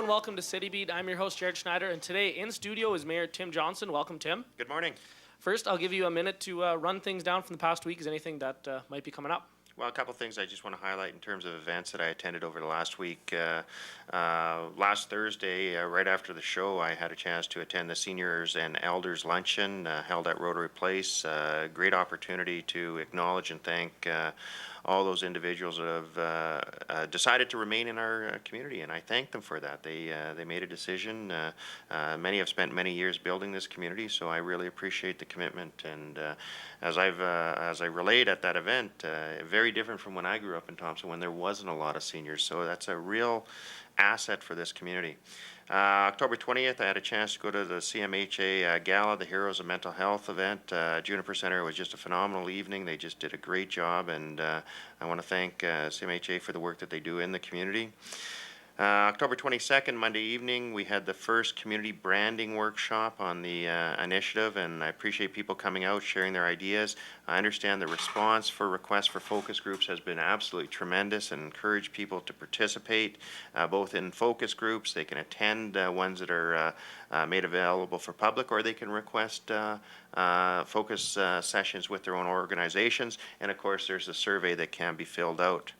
and welcome to City Beat. I'm your host, Jaret Schneider, and today in studio is Mayor Tim Johnston. Welcome, Tim. Good morning. First, I'll give you a minute to run things down from the past week. Is anything that might be coming up? Well, a couple of things I just want to highlight in terms of events that I attended over the last week. Last Thursday, right after the show, I had a chance to attend the Seniors and Elders Luncheon held at Rotary Place. Great opportunity to acknowledge and thank all those individuals that have decided to remain in our community, and I thank them for that. They made a decision. Many have spent many years building this community, so I really appreciate the commitment. And as I relayed at that event, very different from when I grew up in Thompson, when there wasn't a lot of seniors. So that's a real asset for this community. October 20th, I had a chance to go to the CMHA Gala, the Heroes of Mental Health event. Juniper Center was just a phenomenal evening. They just did a great job, and I want to thank CMHA for the work that they do in the community. October 22nd, Monday evening, we had the first community branding workshop on the initiative, and I appreciate people coming out, sharing their ideas. I understand the response for requests for focus groups has been absolutely tremendous, and encourage people to participate both in focus groups. They can attend ones that are made available for public, or they can request focus sessions with their own organizations. And of course, there's a survey that can be filled out.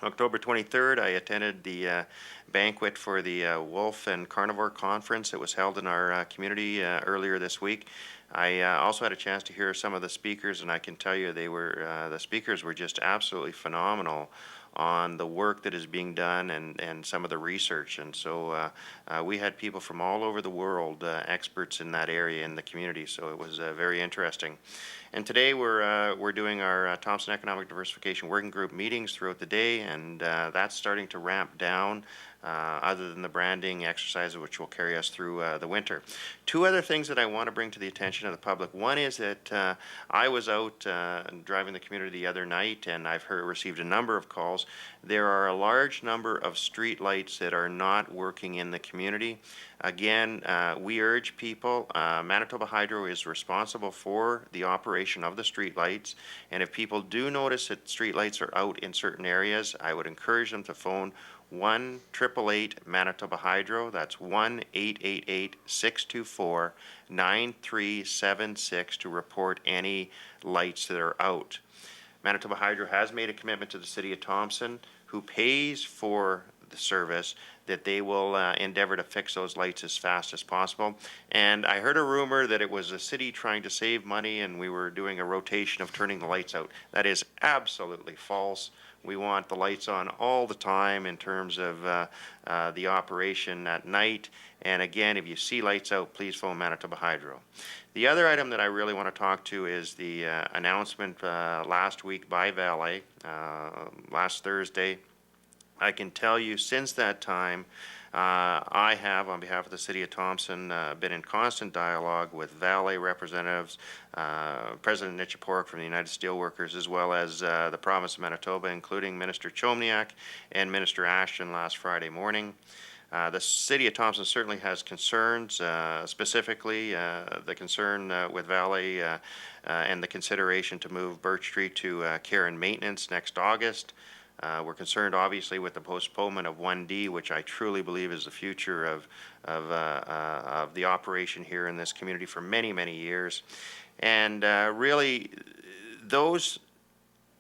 October 23rd, I attended the banquet for the Wolf and Carnivore Conference that was held in our community earlier this week. I also had a chance to hear some of the speakers, and I can tell you the speakers were just absolutely phenomenal on the work that is being done and some of the research. And so we had people from all over the world, experts in that area in the community, so it was very interesting. And today we're doing our Thompson Economic Diversification Working Group meetings throughout the day, and that's starting to ramp down other than the branding exercise, which will carry us through the winter. Two other things that I want to bring to the attention of the public. One is that I was out driving the community the other night, and I've received a number of calls. There are a large number of street lights that are not working in the community. Again, we urge people, Manitoba Hydro is responsible for the operation of the street lights, and if people do notice that street lights are out in certain areas, I would encourage them to phone 1-888 Manitoba Hydro. That's 1-888-624-9376 to report any lights that are out. Manitoba Hydro has made a commitment to the City of Thompson, who pays for the service, that they will endeavor to fix those lights as fast as possible. And I heard a rumor that it was the city trying to save money and we were doing a rotation of turning the lights out. That is absolutely false. We want the lights on all the time in terms of the operation at night. And again, if you see lights out, please phone Manitoba Hydro. The other item that I really want to talk to is the announcement last week by Valet, last Thursday. I can tell you since that time, I have, on behalf of the City of Thompson, been in constant dialogue with Valet representatives, President Nichiporuk from the United Steelworkers, as well as the province of Manitoba, including Minister Chomniak and Minister Ashton last Friday morning. The City of Thompson certainly has concerns, specifically the concern with Valet and the consideration to move Birch Street to care and maintenance next August. We're concerned, obviously, with the postponement of 1D, which I truly believe is the future of the operation here in this community for many, many years. And really, those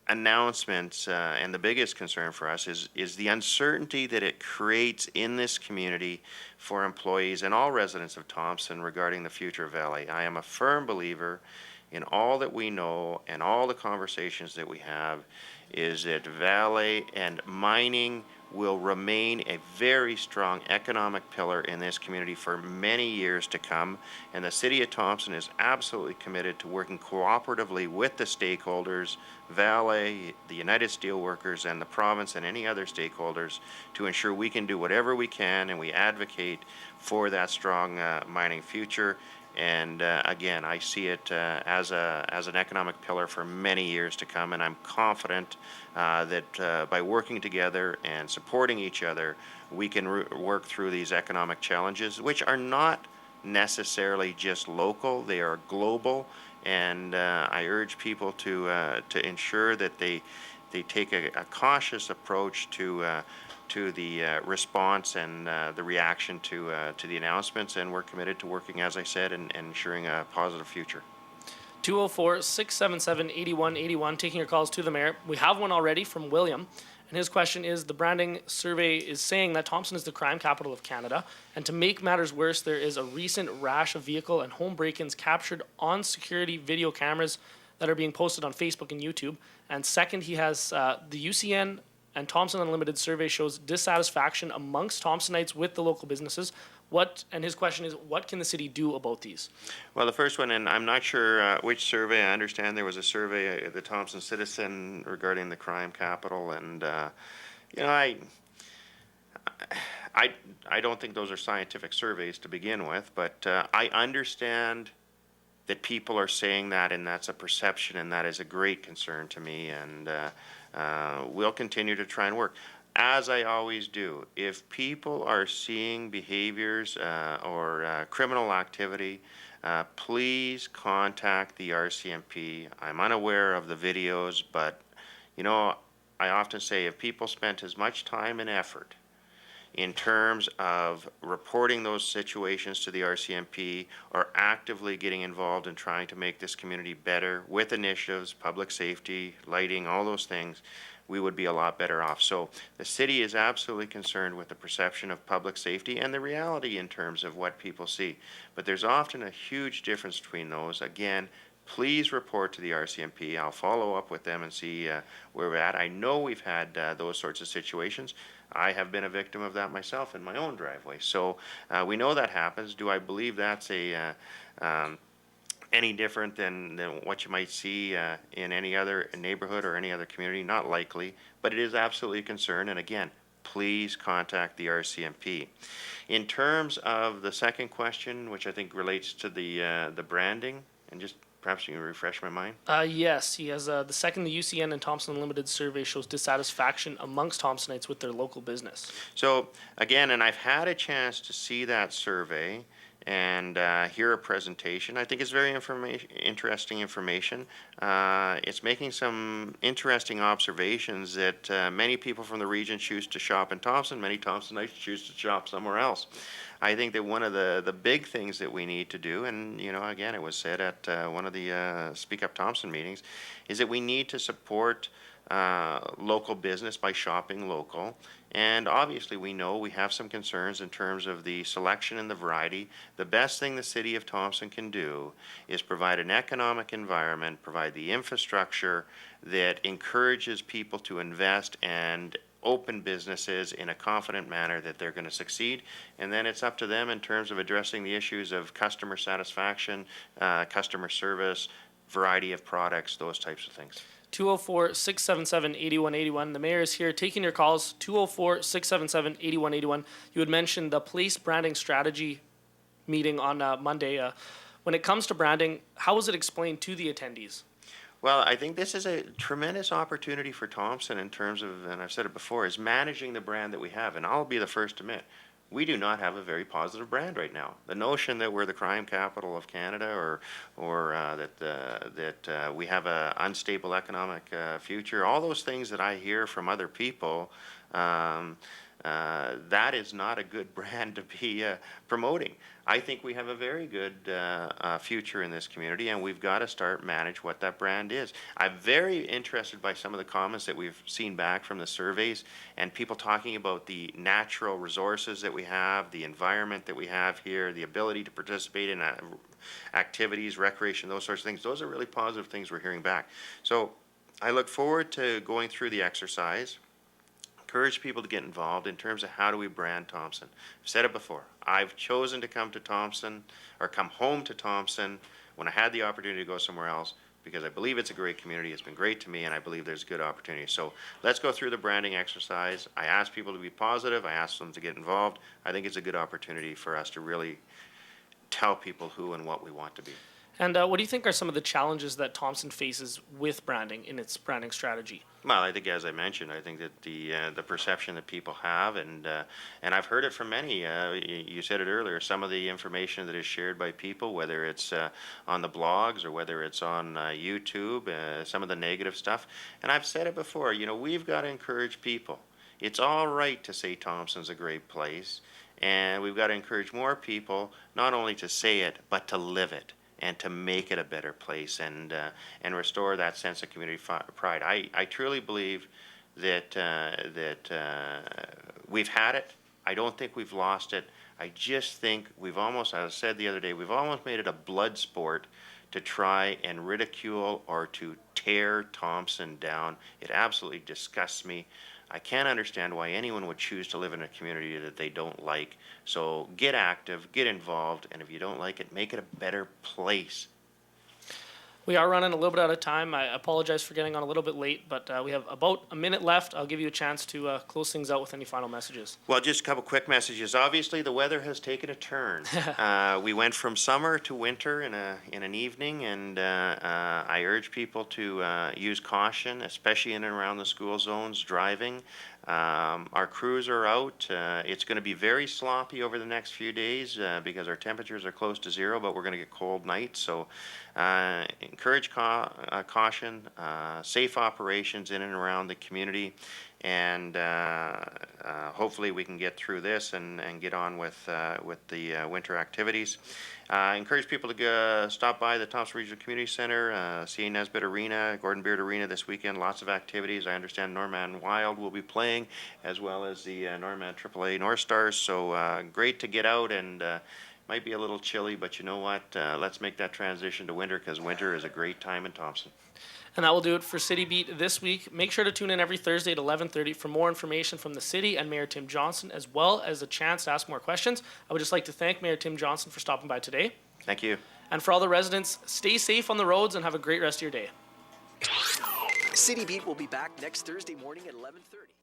announcements and the biggest concern for us is the uncertainty that it creates in this community for employees and all residents of Thompson regarding the future of Valet. I am a firm believer in all that we know and all the conversations that we have is that Valet and mining will remain a very strong economic pillar in this community for many years to come, and the City of Thompson is absolutely committed to working cooperatively with the stakeholders, Valet, the United Steelworkers, and the province and any other stakeholders to ensure we can do whatever we can, and we advocate for that strong mining future. And again, I see it as an economic pillar for many years to come, and I'm confident that by working together and supporting each other, we can work through these economic challenges, which are not necessarily just local; they are global. And I urge people to ensure that they take a cautious approach to to the response and the reaction to the announcements, and we're committed to working, as I said, and ensuring a positive future. 204-677-8181, taking your calls to the mayor. We have one already from William, and his question is, the branding survey is saying that Thompson is the crime capital of Canada, and to make matters worse, there is a recent rash of vehicle and home break-ins captured on security video cameras that are being posted on Facebook and YouTube. And second, he has the UCN and Thompson Unlimited survey shows dissatisfaction amongst Thompsonites with the local businesses. And his question is, what can the city do about these? Well, the first one, and I'm not sure which survey. I understand there was a survey, the Thompson Citizen, regarding the crime capital, and I don't think those are scientific surveys to begin with, but I understand that people are saying that, and that's a perception, and that is a great concern to me, and we'll continue to try and work. As I always do, if people are seeing behaviors or criminal activity, please contact the RCMP. I'm unaware of the videos, but I often say if people spent as much time and effort in terms of reporting those situations to the RCMP or actively getting involved in trying to make this community better with initiatives, public safety, lighting, all those things, we would be a lot better off. So the city is absolutely concerned with the perception of public safety and the reality in terms of what people see. But there's often a huge difference between those. Again, please report to the RCMP. I'll follow up with them and see where we're at. I know we've had those sorts of situations. I have been a victim of that myself in my own driveway. So we know that happens. Do I believe that's any different than what you might see in any other neighborhood or any other community? Not likely, but it is absolutely a concern. And again, please contact the RCMP. In terms of the second question, which I think relates to the branding, and just perhaps you can refresh my mind. Yes, he has the second, the UCN and Thompson Unlimited survey shows dissatisfaction amongst Thompsonites with their local business. So again, and I've had a chance to see that survey and hear a presentation. I think it's very interesting information. It's making some interesting observations that many people from the region choose to shop in Thompson. Many Thompsonites choose to shop somewhere else. I think that one of the big things that we need to do, and again, it was said at one of the Speak Up Thompson meetings, is that we need to support local business by shopping local. And obviously we know we have some concerns in terms of the selection and the variety. The best thing the city of Thompson can do is provide an economic environment, provide the infrastructure that encourages people to invest and open businesses in a confident manner that they're going to succeed. And then it's up to them in terms of addressing the issues of customer satisfaction, customer service, variety of products, those types of things. 204-677-8181. The mayor is here taking your calls. 204-677-8181. You had mentioned the police branding strategy meeting on Monday. When it comes to branding, how was it explained to the attendees? Well, I think this is a tremendous opportunity for Thompson in terms of, and I've said it before, is managing the brand that we have. And I'll be the first to admit, we do not have a very positive brand right now. The notion that we're the crime capital of Canada, or that we have an unstable economic future, all those things that I hear from other people, that is not a good brand to be promoting. I think we have a very good future in this community, and we've got to start manage what that brand is. I'm very interested by some of the comments that we've seen back from the surveys, and people talking about the natural resources that we have, the environment that we have here, the ability to participate in activities, recreation, those sorts of things. Those are really positive things we're hearing back. So I look forward to going through the exercise. Encourage people to get involved in terms of how do we brand Thompson. I've said it before. I've chosen to come to Thompson, or come home to Thompson when I had the opportunity to go somewhere else, because I believe it's a great community. It's been great to me, and I believe there's good opportunity. So let's go through the branding exercise. I ask people to be positive. I ask them to get involved. I think it's a good opportunity for us to really tell people who and what we want to be. And what do you think are some of the challenges that Thompson faces with branding in its branding strategy? Well, I think, as I mentioned, I think that the perception that people have, and I've heard it from many. You said it earlier. Some of the information that is shared by people, whether it's on the blogs or whether it's on YouTube, some of the negative stuff. And I've said it before. We've got to encourage people. It's all right to say Thompson's a great place, and we've got to encourage more people not only to say it, but to live it and to make it a better place and restore that sense of community pride. I truly believe that we've had it. I don't think we've lost it. I just think we've almost, as I said the other day, we've almost made it a blood sport to try and ridicule or to tear Thompson down. It absolutely disgusts me. I can't understand why anyone would choose to live in a community that they don't like. So get active, get involved, and if you don't like it, make it a better place. We are running a little bit out of time. I apologize for getting on a little bit late, but we have about a minute left. I'll give you a chance to close things out with any final messages. Well, just a couple quick messages. Obviously, the weather has taken a turn. We went from summer to winter in an evening, and I urge people to use caution, especially in and around the school zones, driving. Our crews are out. It's going to be very sloppy over the next few days because our temperatures are close to zero, but we're going to get cold nights. So encourage caution, safe operations in and around the community, and hopefully we can get through this and get on with the winter activities. Encourage people to stop by the Thompson Regional Community Center, CA Nesbitt Arena, Gordon Beard Arena this weekend. Lots of activities. I understand Norman Wild will be playing, as well as the Norman AAA North Stars. So great to get out, and might be a little chilly, but you know what? Let's make that transition to winter, because winter is a great time in Thompson. And that will do it for City Beat this week. Make sure to tune in every Thursday at 11:30 for more information from the city and Mayor Tim Johnston, as well as a chance to ask more questions. I would just like to thank Mayor Tim Johnston for stopping by today. Thank you. And for all the residents, stay safe on the roads and have a great rest of your day. City Beat will be back next Thursday morning at 11:30.